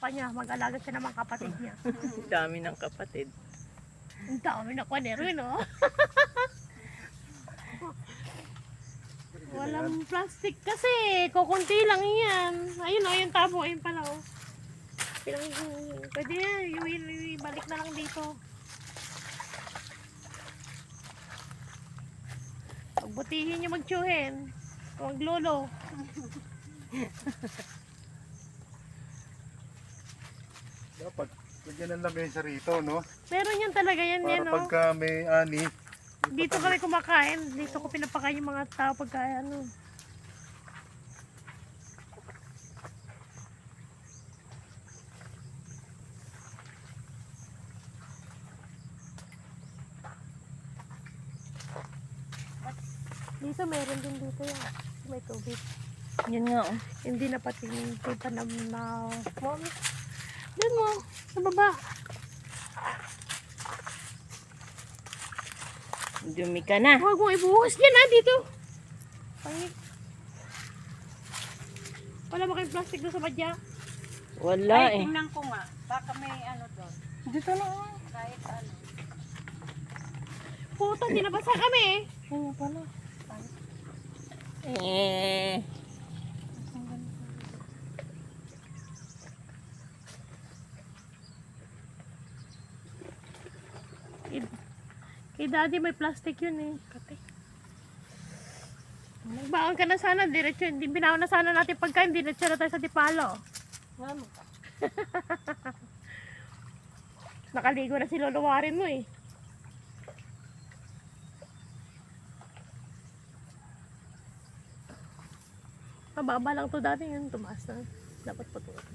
papa niya. Mag-alaga siya ng mga kapatid niya. Dami ng kapatid. Ang dami na kwanero yun, oh. Walang plastic kasi. Kukunti lang yan. Ayun, oh, yung tabo. Ayun pala, oh. Pwede yan. Ibalik na lang dito. Pagbutihin niyo magtsuhin. Maglolo. Dapat lagyan ng lamesa rito, no? Meron yan talaga yan, Para yan, oh. pagka may ani, Dito kami kumakain. Dito ko pinapakain yung mga tao pagka ano. Dito meron din dito yan. May tubig. Yun nga, oh. Hindi na pati hindi pa na Mami. Doon mo. Sa baba. Dumi ka na. Huwag mo ibuhos yan dito. Pangit. Wala ba kayong plastic doon sa badya? Wala eh. Tingnan ko nga. Baka may ano doon. Dito na. Kahit ano. Puto, dinabasa kami eh. Ano pala? Eh. Kay daddy may plastic yun eh. Kate. Magbaon ka na sana, diretso. Hindi binaon na sana natin pagkain, diretso na tayo sa Dipalo. Nakaligo na si Lolo Warren mo eh. Mababa lang to dati yun, tumaas na. Dapat putulan.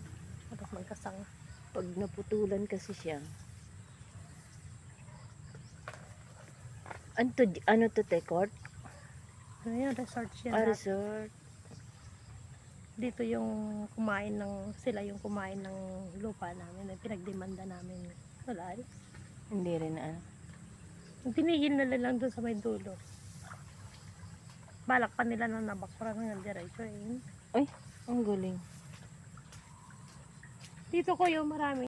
Dapat magkasanga. Pag naputulan kasi siya. Ano to, Tekort? Ano yun, resort siya. Ah, resort. Dito yung kumain ng, sila yung kumain ng lupa namin, pinagdemanda namin. Wala rin. Hindi rin ano. Tinigil nila lang doon sa may dulo. Balak pa nila na nabakura ng diretso eh. Ay, ang galing. Dito ko yung marami.